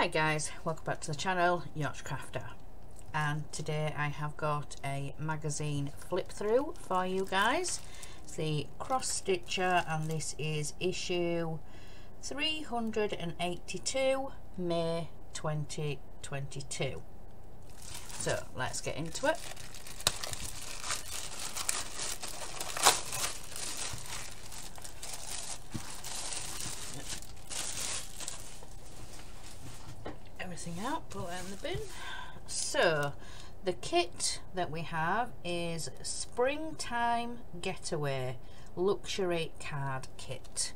guys, welcome back to the channel, Yacht Crafter, and today I have got a magazine flip through for you guys. It's the CrossStitcher and this is issue 382, May 2022. So let's get into it. Everything out, put it in the bin. So the kit that we have is Springtime Getaway Luxury Card Kit.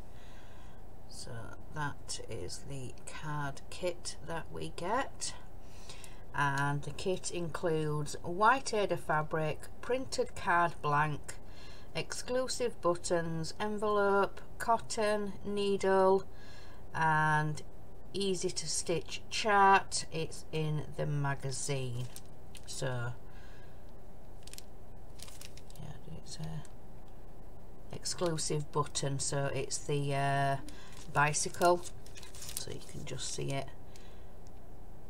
So that is the card kit that we get, and the kit includes white Ada fabric, printed card blank, exclusive buttons, envelope, cotton, needle, and easy to stitch chart. It's in the magazine. So yeah, it's a exclusive button, so it's the bicycle, so you can just see it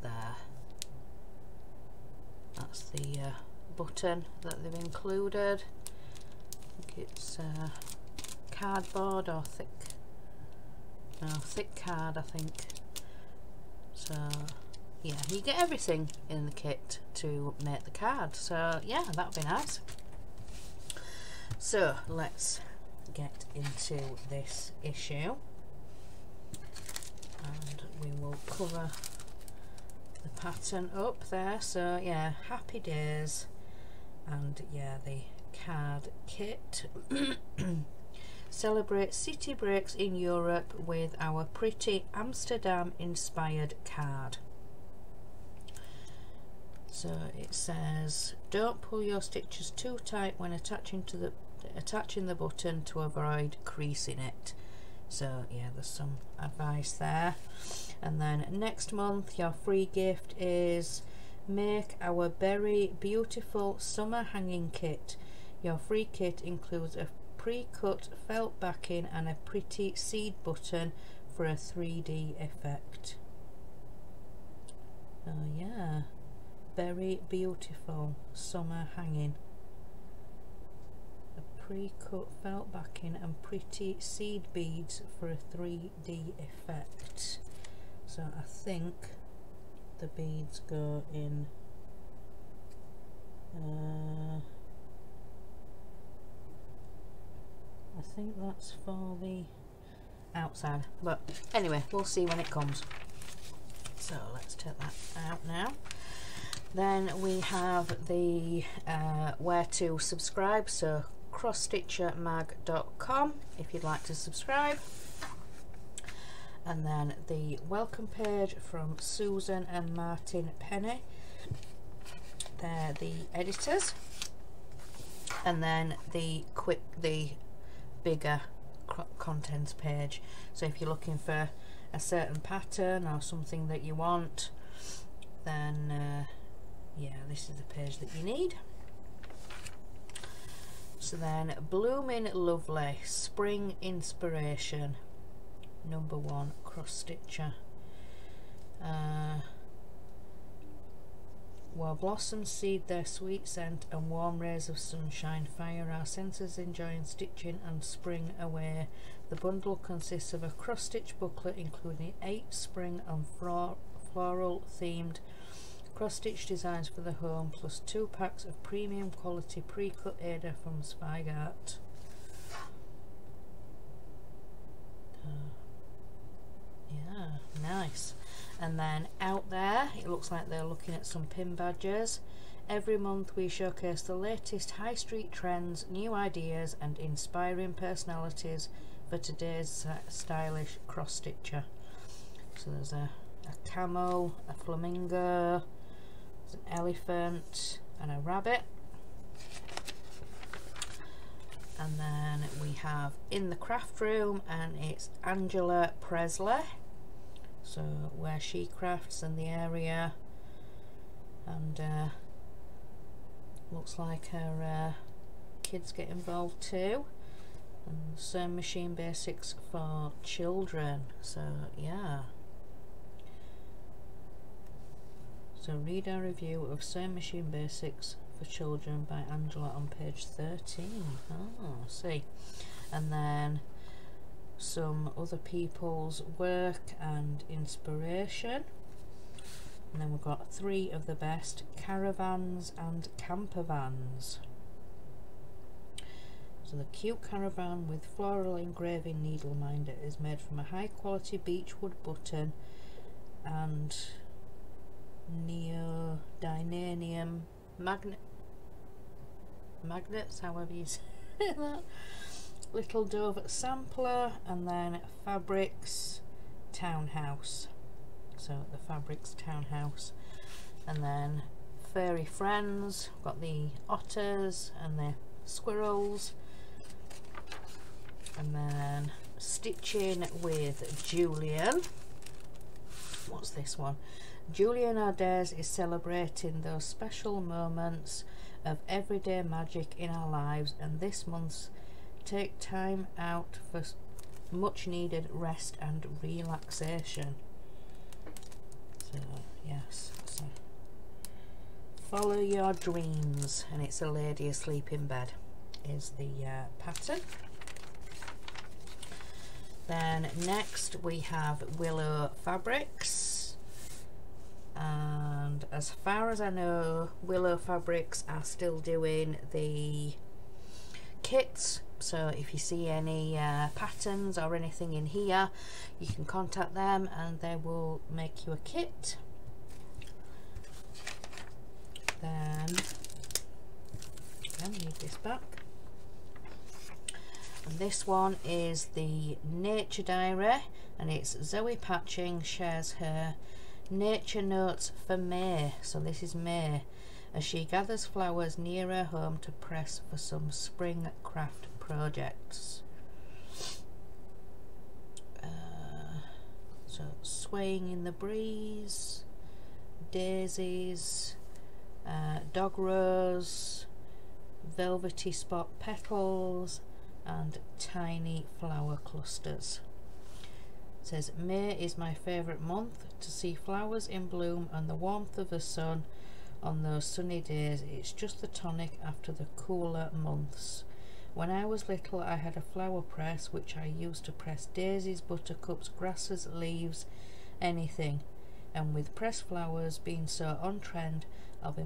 there. That's the button that they've included. I think it's cardboard or thick card, I think. So yeah, you get everything in the kit to make the card, so yeah, that would be nice. So let's get into this issue, and we will cover the pattern up there. So yeah, happy days, and yeah, the card kit. Celebrate city breaks in Europe with our pretty Amsterdam inspired card. So it says, don't pull your stitches too tight when attaching the button to avoid creasing it. So yeah, there's some advice there. And then next month your free gift is make our very beautiful summer hanging kit. Your free kit includes a pre-cut felt backing and a pretty seed button for a 3D effect. Oh yeah, very beautiful summer hanging. A pre-cut felt backing and pretty seed beads for a 3D effect. So I think the beads go in I think that's for the outside, but anyway, we'll see when it comes. So let's take that out now. Then we have the where to subscribe, so CrossStitcherMag.com if you'd like to subscribe. And then the welcome page from Susan and Martin Penny, they're the editors. And then the bigger contents page, so if you're looking for a certain pattern or something that you want, then yeah, this is the page that you need. So then Bloomin' Lovely Spring Inspiration, #1 CrossStitcher. While blossoms seed their sweet scent and warm rays of sunshine fire our senses enjoying stitching and spring away. The bundle consists of a cross-stitch booklet including 8 spring and floral themed cross-stitch designs for the home, plus 2 packs of premium quality pre-cut Ada from Spygart. Yeah, nice. And then out there, it looks like they're looking at some pin badges. Every month we showcase the latest high street trends, new ideas and inspiring personalities for today's stylish cross-stitcher. So there's a camel, a flamingo, there's an elephant and a rabbit. And then we have In the Craft Room, and it's Angela Presley, so where she crafts in the area, and looks like her kids get involved too. And sewing machine basics for children, so yeah. So read our review of Sewing Machine Basics for Children by Angela on page 13. Oh, I see. And then some other people's work and inspiration. And then we've got 3 of the best caravans and campervans. So the cute caravan with floral engraving needle minder is made from a high quality beechwood button and neodymium magnets, however you say that. Little dove sampler, and then fabrics townhouse. So the fabrics townhouse, and then furry friends. Got the otters and the squirrels, and then stitching with Julian. What's this one? Julian Ardez is celebrating those special moments of everyday magic in our lives, and this month's take time out for much needed rest and relaxation. So yes, so follow your dreams, and it's a lady asleep in bed is the pattern. Then next we have Willow Fabrics, and as far as I know, Willow Fabrics are still doing the kits. So if you see any patterns or anything in here, you can contact them and they will make you a kit. Then I need this back. And this one is the Nature Diary, and it's Zoe Patching shares her nature notes for May. So this is May, as she gathers flowers near her home to press for some spring craft projects. So swaying in the breeze, daisies, dog rose, velvety spot petals, and tiny flower clusters. It says, May is my favourite month. To see flowers in bloom and the warmth of the sun on those sunny days, it's just the tonic after the cooler months. When I was little, I had a flower press which I used to press daisies, buttercups, grasses, leaves, anything. And with pressed flowers being so on trend, I'll be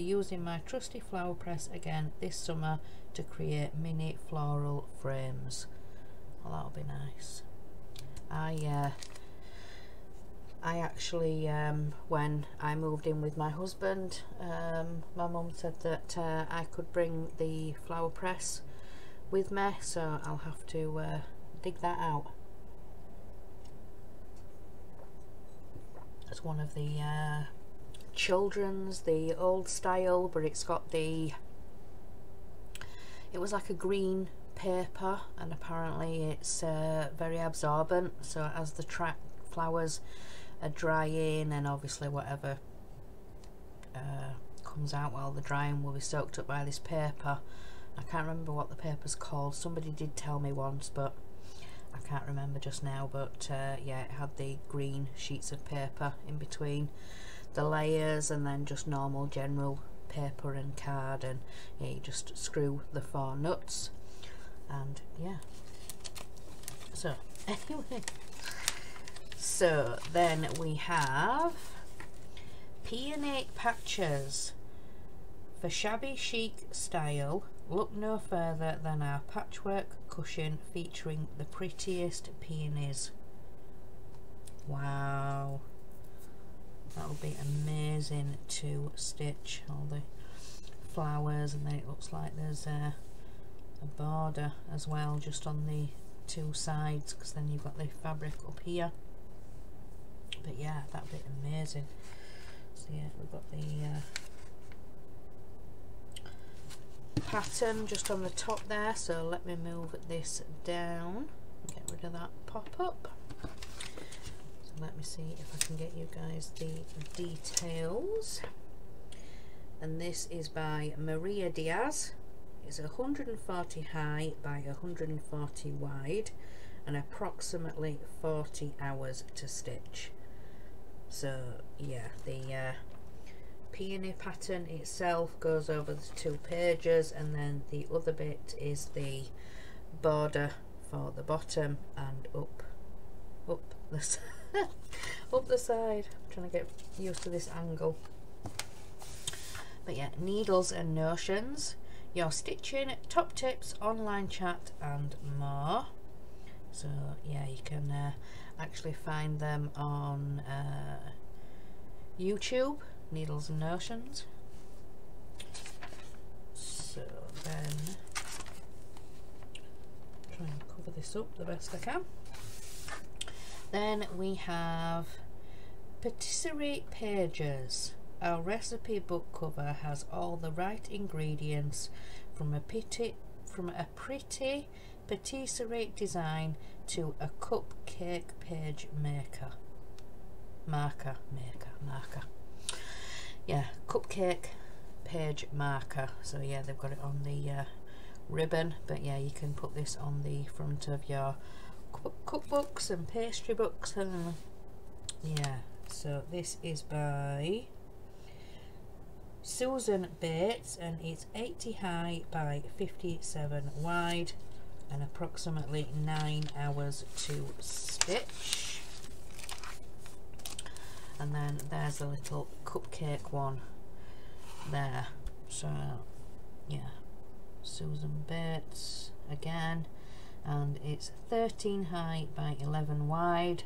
using my trusty flower press again this summer to create mini floral frames. Well, that'll be nice. I actually, when I moved in with my husband, my mum said that I could bring the flower press with me, so I'll have to dig that out. It's one of the children's, the old style, but it's got the, it was like a green paper, and apparently it's very absorbent, so as the flowers are drying, and obviously whatever comes out while they're drying will be soaked up by this paper. I can't remember what the paper's called. Somebody did tell me once, but I can't remember just now. But yeah, it had the green sheets of paper in between the layers, and then just normal general paper and card, and yeah, you just screw the 4 nuts, and yeah. So anyway, so then we have Peony Patches. For shabby chic style, look no further than our patchwork cushion featuring the prettiest peonies. Wow, that would be amazing to stitch, all the flowers, and then it looks like there's a border as well just on the 2 sides, because then you've got the fabric up here. But yeah, that would be amazing. So yeah, we've got the pattern just on the top there, so let me move this down, get rid of that pop-up. So let me see if I can get you guys the details. And this is by Maria Diaz. It's 140 high by 140 wide and approximately 40 hours to stitch. So yeah, the peony pattern itself goes over the 2 pages, and then the other bit is the border for the bottom and up the up the side. I'm trying to get used to this angle. But yeah, needles and notions, your stitching, top tips, online chat and more. So yeah, you can actually find them on YouTube, Needles and Notions. So then try and cover this up the best I can. Then we have Patisserie Pages. Our recipe book cover has all the right ingredients from a pretty patisserie design to a cupcake page marker. Yeah, cupcake page marker. So yeah, they've got it on the ribbon, but yeah, you can put this on the front of your cookbooks and pastry books. And yeah, so this is by Susan Bates, and it's 80 high by 57 wide and approximately 9 hours to stitch. And then there's a little cupcake one there. So yeah, Susan Bates again, and it's 13 high by 11 wide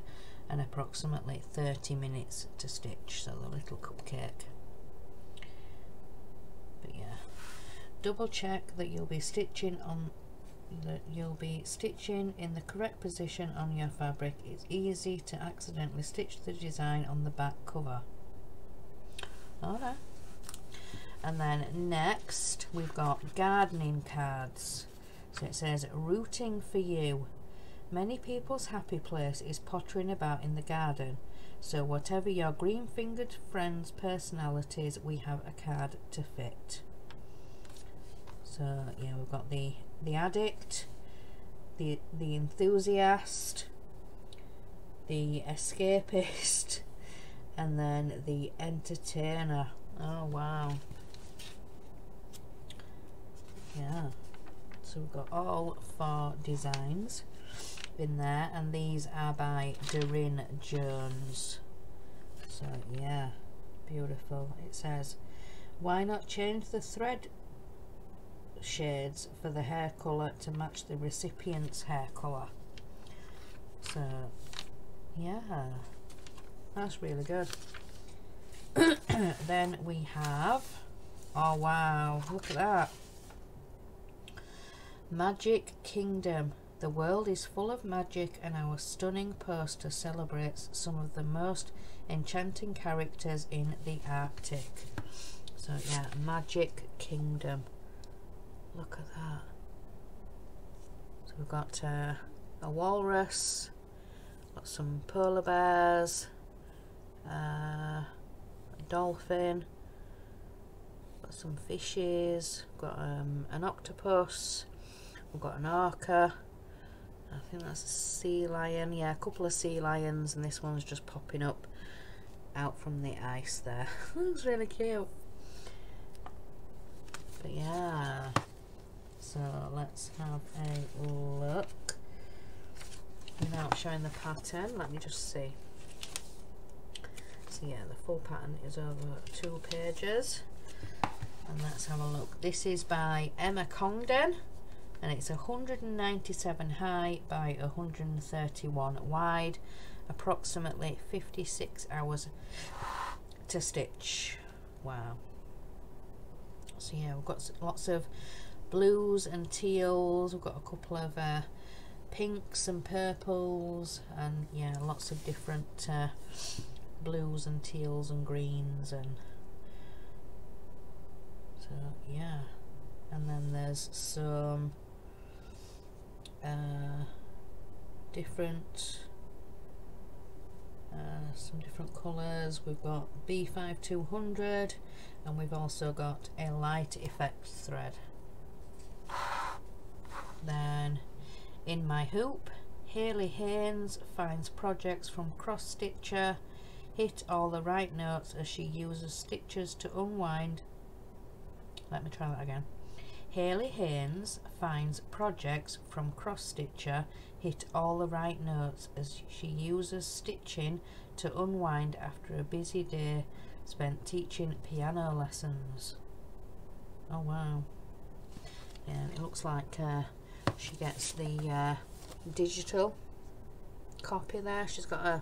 and approximately 30 minutes to stitch. So the little cupcake. But yeah, double check that you'll be stitching in the correct position on your fabric. It's easy to accidentally stitch the design on the back cover. Okay. And then next we've got gardening cards. So it says, rooting for you. Many people's happy place is pottering about in the garden. So whatever your green-fingered friends' personalities, we have a card to fit. So yeah, we've got the addict, the enthusiast, the escapist, and then the entertainer. Oh wow. Yeah, so we've got all 4 designs in there, and these are by Doreen Jones. So yeah, beautiful. It says, why not change the thread shades for the hair colour to match the recipient's hair colour? So yeah, that's really good. Then we have, oh wow, look at that, Magic Kingdom. The world is full of magic, and our stunning poster celebrates some of the most enchanting characters in the Arctic. So yeah, Magic Kingdom. Look at that. So we've got a walrus, got some polar bears, a dolphin, got some fishes, got an octopus, we've got an orca, I think that's a sea lion, yeah, a couple of sea lions, and this one's just popping up out from the ice there. Looks really cute. But yeah, so let's have a look. Without showing the pattern, let me just see. So yeah, the full pattern is over 2 pages, and let's have a look. This is by Emma Congdon, and it's 197 high by 131 wide, approximately 56 hours to stitch. Wow. So yeah, we've got lots of blues and teals, we've got a couple of pinks and purples, and yeah, lots of different blues and teals and greens, and so yeah. And then there's some different colours. We've got B5200, and we've also got a light effect thread. Then in my hoop, Hayley Haynes finds projects from CrossStitcher. hit all the right notes as she uses stitches to unwind. Let me try that again. Hayley Haynes finds projects from CrossStitcher hit all the right notes as she uses stitching to unwind after a busy day spent teaching piano lessons. Oh wow. Yeah, it looks like she gets the digital copy there. She's got a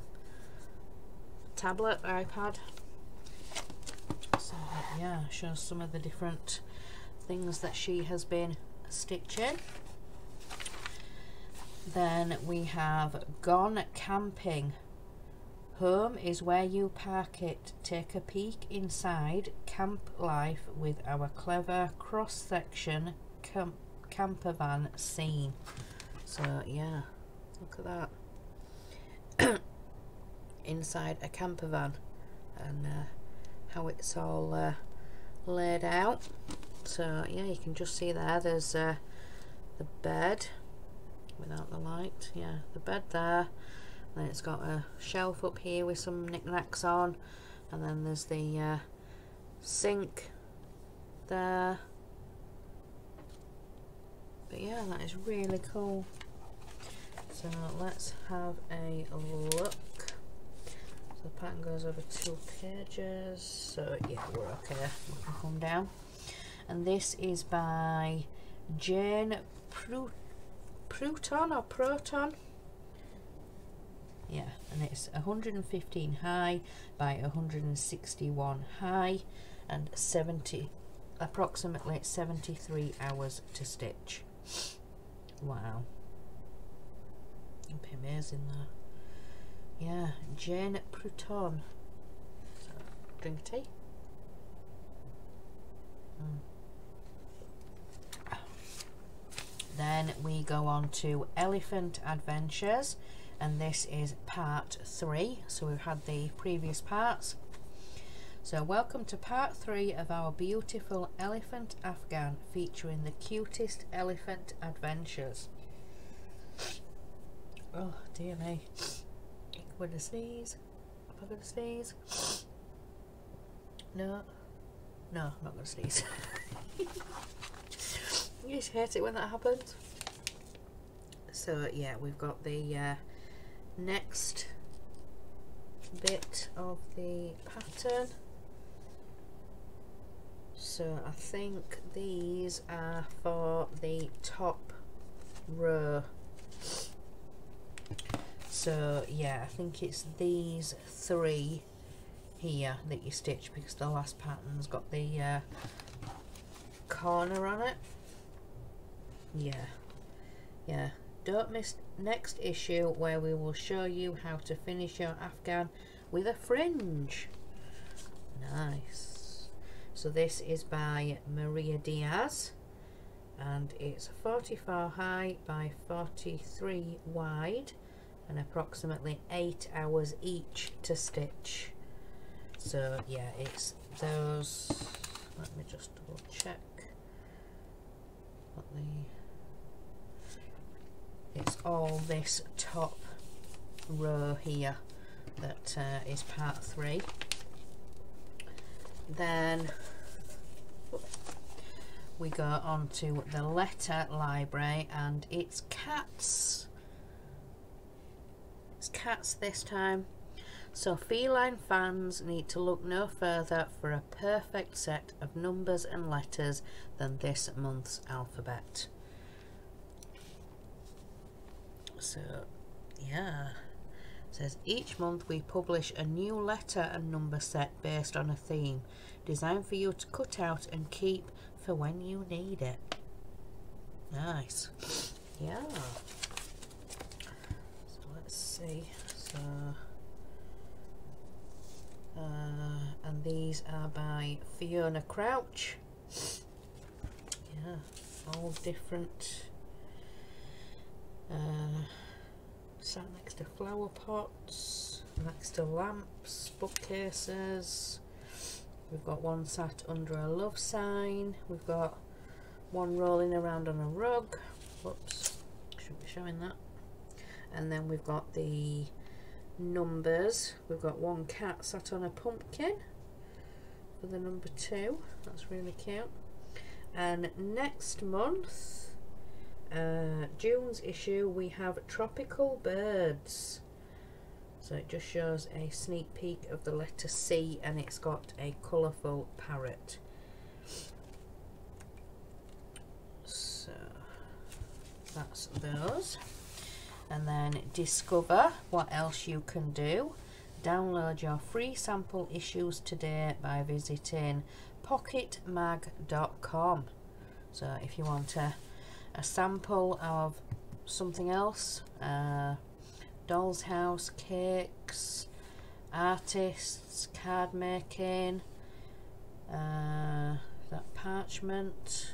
tablet, iPad. So yeah, shows some of the different things that she has been stitching. Then we have Gone Camping. Home is where you park it. Take a peek inside camp life with our clever cross-section camper van scene. So yeah, look at that. Inside a camper van, and how it's all laid out. So yeah, you can just see there's the bed without the light. Yeah, the bed there. Then it's got a shelf up here with some knickknacks on, and then there's the sink there. But yeah, that is really cool. So let's have a look. So the pattern goes over 2 pages. So yeah, we're okay. We can come down. And this is by Jane Proton or Proton. Yeah, and it's 115 high by 161 high and approximately 73 hours to stitch. Wow. It'd be amazing there. Yeah, Jane Proton. So, drink a tea. Then we go on to Elephant Adventures, and this is part 3. So we've had the previous parts. So welcome to part 3 of our beautiful elephant afghan featuring the cutest elephant adventures. Oh dear me. I'm going to sneeze. Am I going to sneeze? No. No, I'm not going to sneeze. You just hate it when that happens. So yeah, we've got the next bit of the pattern. So I think these are for the top row. So yeah, I think it's these 3 here that you stitch, because the last pattern's got the corner on it. Yeah, don't miss next issue where we will show you how to finish your afghan with a fringe. Nice. So this is by Maria Diaz, and it's 44 high by 43 wide and approximately 8 hours each to stitch. So yeah, it's those. Let me just double check what it's all this top row here that is part 3. Then we go on to the letter library, and it's cats. It's cats this time. So feline fans need to look no further for a perfect set of numbers and letters than this month's alphabet. So yeah, it says each month we publish a new letter and number set based on a theme, designed for you to cut out and keep for when you need it. Nice. Yeah. So let's see. So and these are by Fiona Crouch. Yeah, all different. Sat next to flower pots, next to lamps, bookcases. We've got one sat under a love sign. We've got one rolling around on a rug. Whoops, shouldn't be showing that. And then we've got the numbers. We've got one cat sat on a pumpkin for the number 2. That's really cute. And next month, June's issue, we have tropical birds. So it just shows a sneak peek of the letter C, and it's got a colourful parrot. So that's those. And then discover what else you can do. Download your free sample issues today by visiting pocketmag.com. So if you want a sample of something else, doll's house, cakes, artists, card making, that parchment,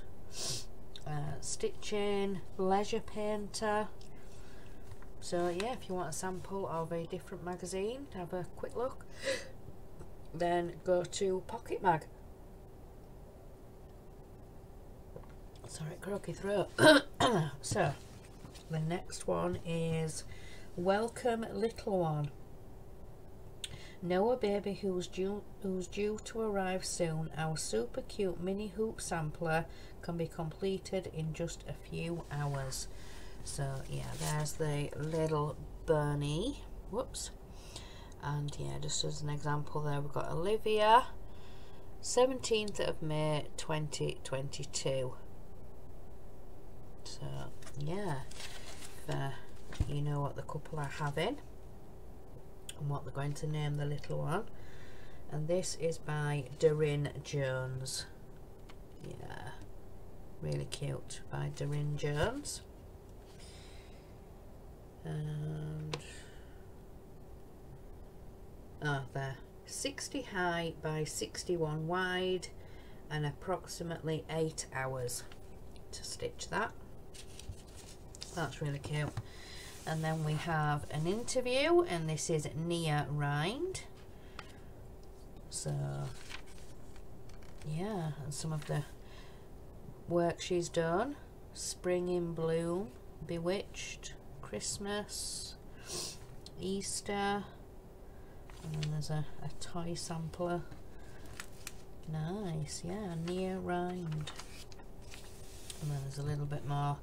stitching, leisure painter. So yeah, if you want a sample of a different magazine, have a quick look, then go to Pocket Mag. Sorry, croaky throat. So the next one is Welcome Little One. Know a baby who's due to arrive soon. Our super cute mini hoop sampler can be completed in just a few hours. So yeah, there's the little Bernie. Whoops. And yeah, just as an example there, we've got Olivia, 17th of May 2022. So yeah, you know what the couple are having and what they're going to name the little one. And this is by Doreen Jones. Yeah, really cute, by Doreen Jones. And there, 60 high by 61 wide, and approximately 8 hours to stitch that. That's really cute. And then we have an interview, and this is Nia Rind. So yeah, and some of the work she's done: Spring in Bloom, Bewitched, Christmas, Easter, and then there's a toy sampler. Nice, yeah, Nia Rind. And then there's a little bit more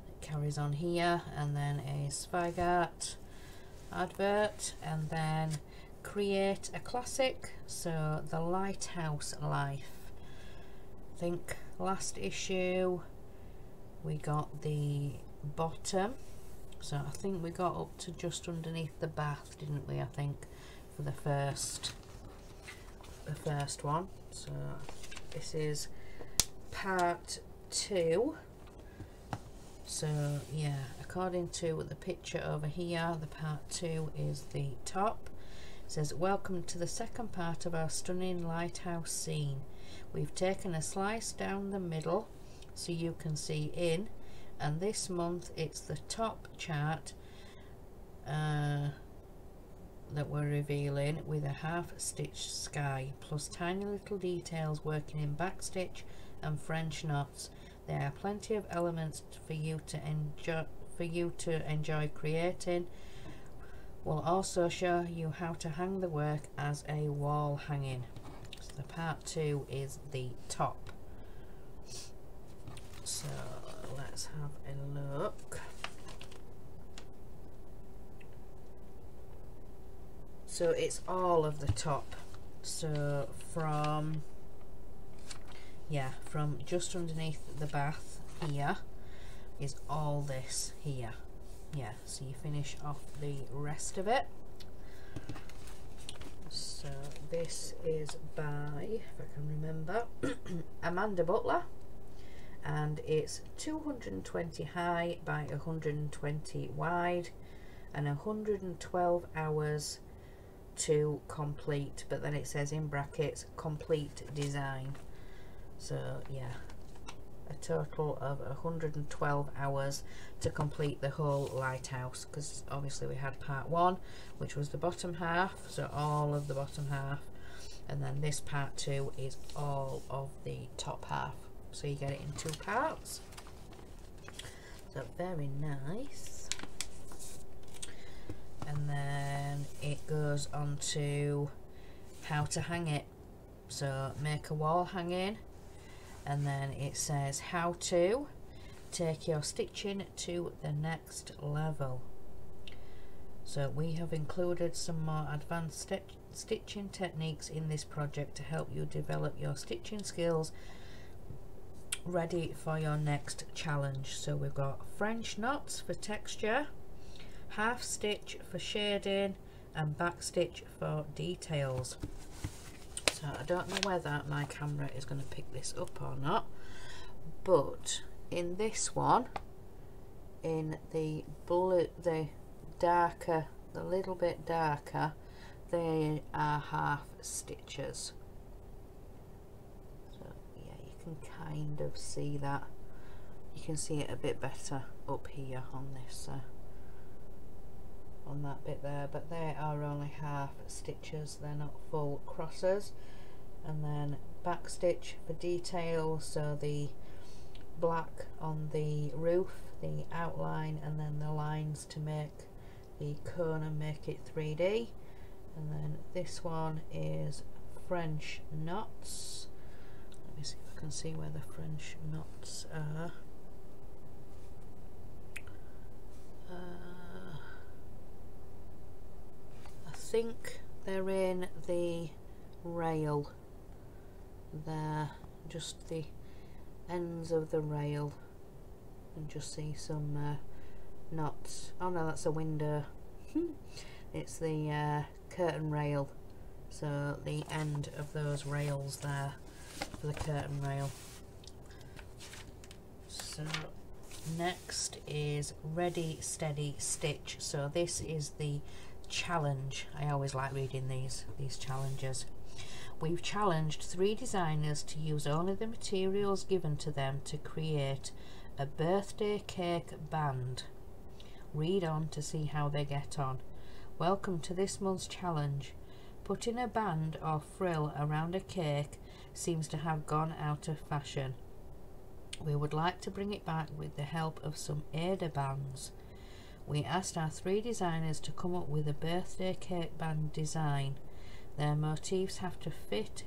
that carries on here, and then a Zweigart advert, and then create a classic. So the Lighthouse Life. I think last issue we got the bottom, so I think we got up to just underneath the bath, didn't we? I think for the first one. So this is part 2. So yeah, according to the picture over here, the part 2 is the top. It says, welcome to the second part of our stunning lighthouse scene. We've taken a slice down the middle so you can see in, and this month it's the top chart that we're revealing, with a half stitched sky plus tiny little details working in backstitch and French knots. There are plenty of elements for you to enjoy creating. We'll also show you how to hang the work as a wall hanging. So the part 2 is the top. So let's have a look. So it's all of the top. So from just underneath the bath here is all this here. Yeah, so you finish off the rest of it. So this is by, if I can remember, Amanda Butler, and it's 220 high by 120 wide, and 112 hours to complete, but then it says in brackets complete design. So yeah, a total of 112 hours to complete the whole lighthouse, because obviously we had part 1, which was the bottom half, so all of the bottom half, and then this part 2 is all of the top half, so you get it in 2 parts. So very nice. and then it goes on to how to hang it. So make a wall hanging, and then it says how to take your stitching to the next level. So we have included some more advanced stitching techniques in this project to help you develop your stitching skills ready for your next challenge. So we've got French knots for texture, half stitch for shading, and back stitch for details. So I don't know whether my camera is going to pick this up or not, but in this one, in the blue, the darker, the little bit darker, they are half stitches. So yeah, you can kind of see that. You can see it a bit better up here on this on that bit there, but they are only half stitches, they're not full crosses. And then back stitch for detail, so the black on the roof, the outline, and then the lines to make the cone and make it 3D. And then this one is French knots. Let me see if I can see where the French knots are. I think they're in the rail there, just the ends of the rail, and just see some knots. Oh no, that's a window. It's the curtain rail, so the end of those rails there for the curtain rail. So next is Ready Steady Stitch. So this is the challenge. I always like reading these challenges. We've challenged 3 designers to use only the materials given to them to create a birthday cake band. Read on to see how they get on. Welcome to this month's challenge. Putting a band or frill around a cake seems to have gone out of fashion. We would like to bring it back with the help of some Ada bands. We asked our 3 designers to come up with a birthday cake band design. Their motifs have to fit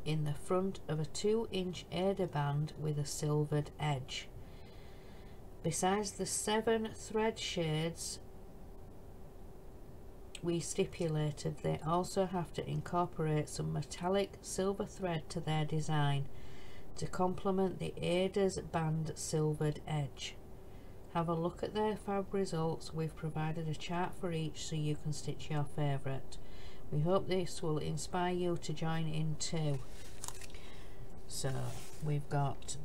in the front of a 2-inch Ada band with a silvered edge. Besides the 7 thread shades we stipulated, they also have to incorporate some metallic silver thread to their design to complement the Ada's band silvered edge. Have a look at their fab results. We've provided a chart for each so you can stitch your favourite. We hope this will inspire you to join in too. So we've got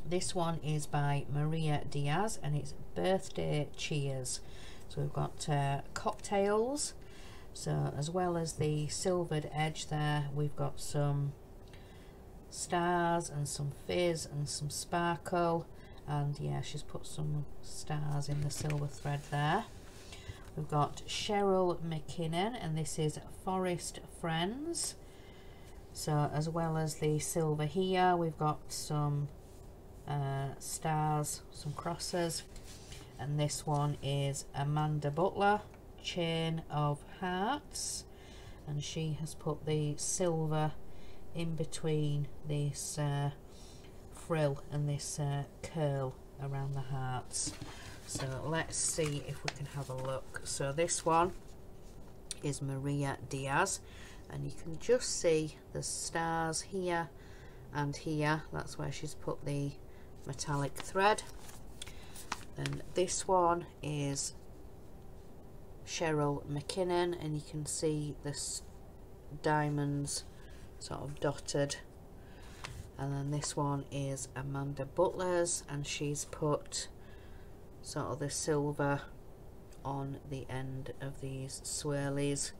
this one is by Maria Diaz, and it's Birthday Cheers. So we've got cocktails, so as well as the silvered edge there, we've got some stars and some fizz and some sparkle, and yeah, she's put some stars in the silver thread there. We've got Cheryl McKinnon, and this is Forest Friends. So as well as the silver here, we've got some stars, some crosses, and this one is Amanda Butler, Chain of Hearts, and she has put the silver in between this frill and this curl around the hearts. So let's see if we can have a look. So this one is Maria Diaz, and you can just see the stars here and here. That's where she's put the metallic thread. And this one is Cheryl McKinnon, and you can see the diamonds sort of dotted. And then this one is Amanda Butler's, and she's put sort of the silver on the end of these swirlies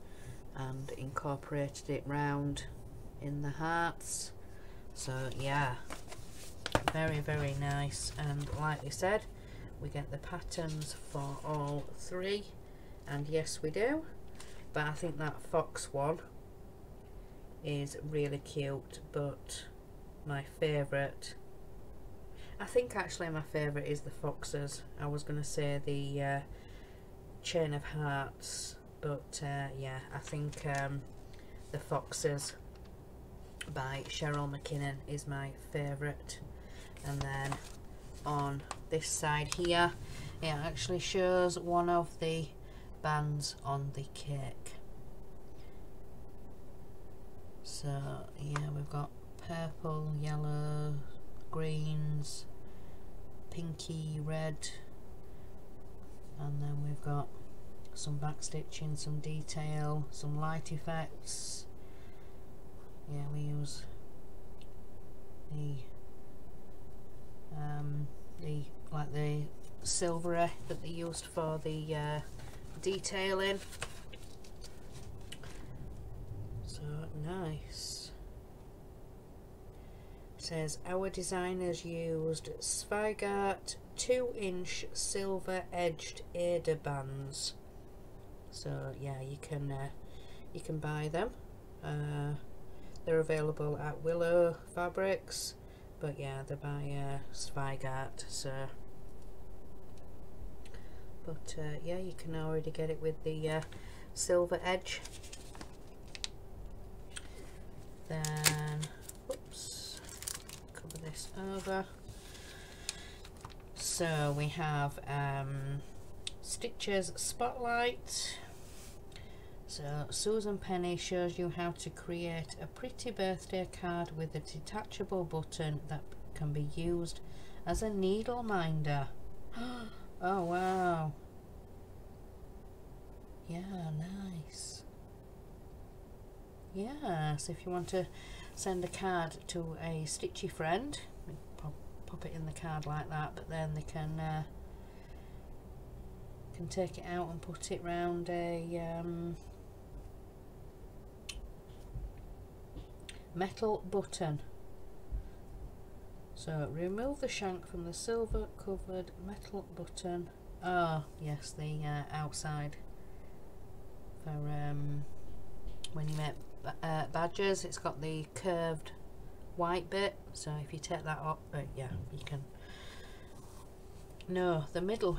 and incorporated it round in the hearts. So yeah, very, very nice. And like we said, we get the patterns for all 3, and yes we do, but I think that fox one is really cute. But my favourite, I think actually my favourite is the foxes. I was going to say the Chain of Hearts, but yeah, I think The Foxes by Cheryl McKinnon is my favourite. And then on this side here, it actually shows one of the bands on the cake. So yeah, we've got purple, yellow, greens, pinky, red, and then we've got some backstitching, some detail, some light effects. Yeah, we use the silvery that they used for the detailing. So nice. It says our designers used Zweigart 2-inch silver edged Ada bands. So yeah, you can buy them. They're available at Willow Fabrics, but yeah, they're by Zweigart. So, but yeah, you can already get it with the silver edge. Then, whoops, cover this over. So we have Stitcher's Spotlight. So Susan Penny shows you how to create a pretty birthday card with a detachable button that can be used as a needle minder. Oh wow. Yeah, nice. Yeah, so if you want to send a card to a stitchy friend, pop it in the card like that, but then they can take it out and put it round a metal button. So remove the shank from the silver covered metal button. Oh yes, the outside for when you make badges, it's got the curved white bit, so if you take that off, yeah, you can, no, the middle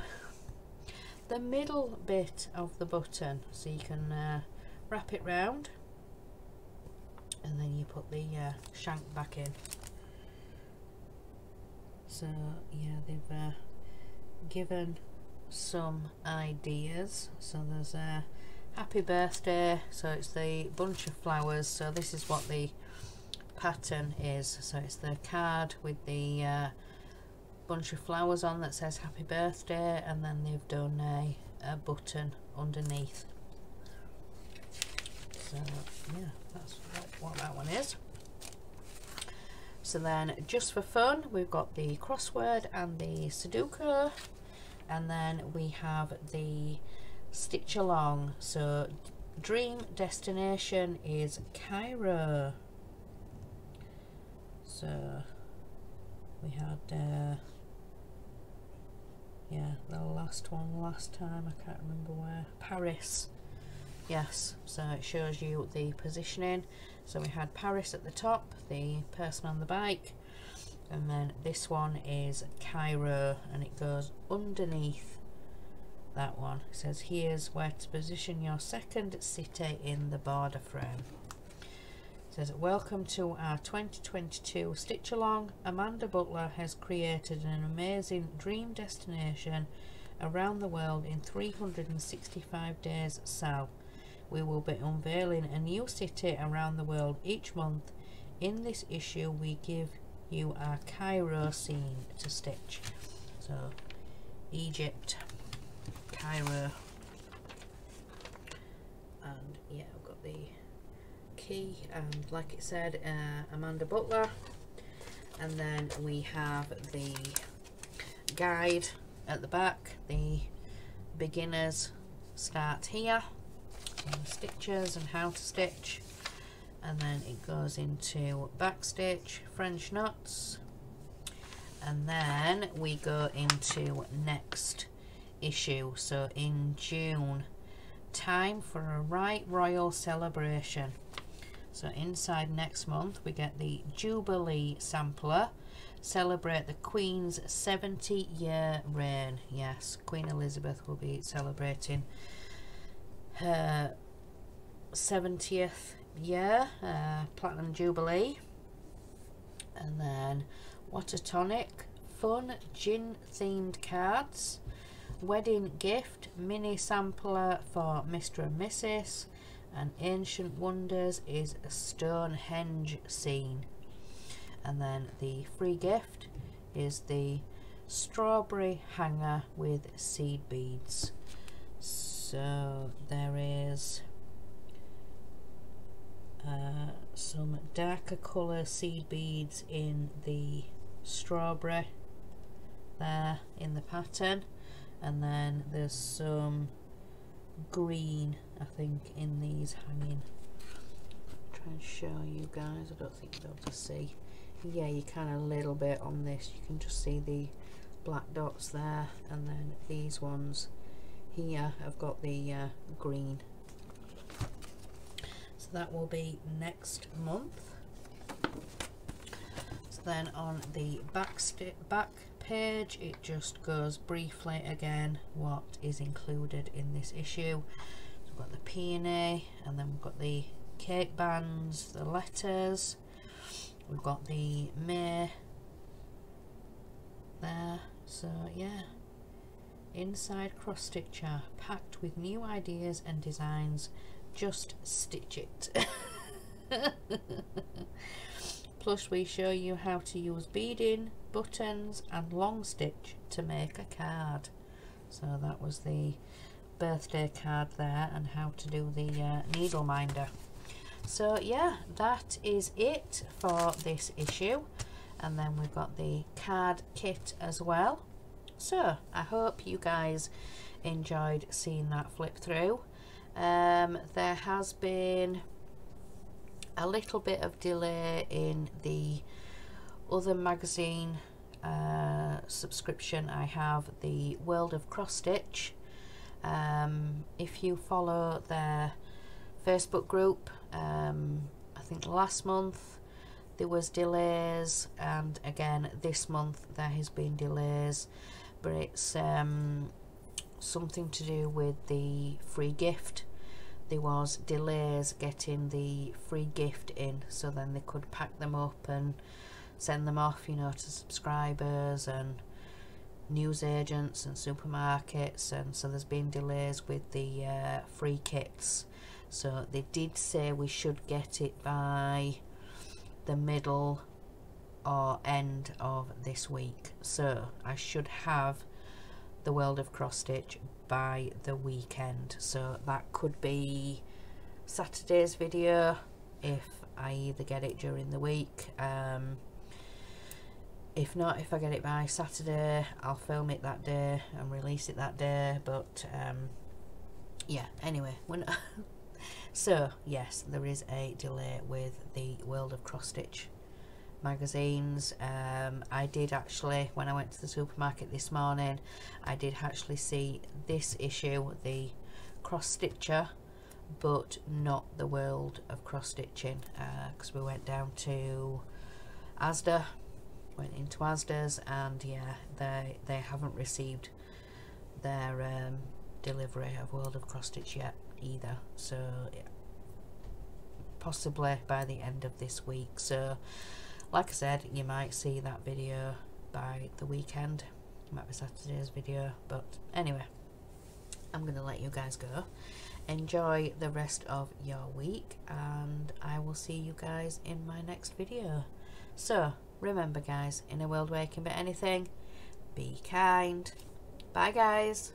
bit of the button, so you can wrap it round and then you put the shank back in. So yeah, they've given some ideas. So there's a happy birthday, so it's the bunch of flowers. So this is what the pattern is. So it's the card with the bunch of flowers on that says happy birthday, and then they've done a button underneath. So yeah, that's what that one is. So then, just for fun, we've got the crossword and the Sudoku, and then we have the stitch along. So dream destination is Cairo. So we had yeah, the last one last time, I can't remember where, Paris. Yes, so it shows you the positioning. So we had Paris at the top, the person on the bike, and then this one is Cairo, and it goes underneath that one. It says here's where to position your second city in the border frame. It says welcome to our 2022 stitch along. Amanda Butler has created an amazing dream destination around the world in 365 days. So we will be unveiling a new city around the world each month. In this issue we give you our Cairo scene to stitch. So Egypt, Cairo, and yeah, I've got the key, and like it said, Amanda Butler, and then we have the guide at the back. The beginners start here, and stitches and how to stitch, and then it goes into backstitch, French knots, and then we go into next issue. So in June, time for a right royal celebration. So inside next month we get the Jubilee sampler, celebrate the Queen's 70-year reign. Yes, Queen Elizabeth will be celebrating her 70th year, Platinum Jubilee. And then What a Tonic, fun gin themed cards, wedding gift, mini sampler for Mr. and Mrs. and Ancient Wonders is a Stonehenge scene. And then the free gift is the strawberry hanger with seed beads. So there is some darker colour seed beads in the strawberry there in the pattern, and then there's some green, I think, in these hanging. Try and show you guys. I don't think you'll be able to see. Yeah, you can a little bit on this. You can just see the black dots there, and then these ones here have got the green. So that will be next month. So then on the back page, it just goes briefly again what is included in this issue. So we've got the peony, and then we've got the cake bands, the letters, we've got the May there. So yeah, inside CrossStitcher, packed with new ideas and designs. Just stitch it. Plus we show you how to use beading, buttons and long stitch to make a card. So that was the birthday card there, and how to do the needle minder. So yeah, that is it for this issue. And then we've got the card kit as well. So I hope you guys enjoyed seeing that flip through. There has been a little bit of delay in the other magazine subscription I have, the World of CrossStitch. If you follow their Facebook group, I think last month there was delays, and again this month there has been delays, but it's something to do with the free gift. There was delays getting the free gift in, so then they could pack them up and send them off, you know, to subscribers and news agents and supermarkets, and so there's been delays with the free kits. So they did say we should get it by the middle or end of this week, so I should have the World of CrossStitch by the weekend. So that could be Saturday's video if I either get it during the week. If not, if I get it by Saturday, I'll film it that day and release it that day. But yeah, anyway, so yes, there is a delay with the World of CrossStitch magazines. I did actually, when I went to the supermarket this morning, I did actually see this issue, the CrossStitcher, but not the World of CrossStitching, because we went down to Asda, went into Asda's, and yeah, they haven't received their delivery of World of CrossStitch yet either, so yeah, possibly by the end of this week. So like I said, you might see that video by the weekend. It might be Saturday's video, but anyway, I'm going to let you guys go. Enjoy the rest of your week, and I will see you guys in my next video. So remember guys, in a world where you can be anything, be kind. Bye guys.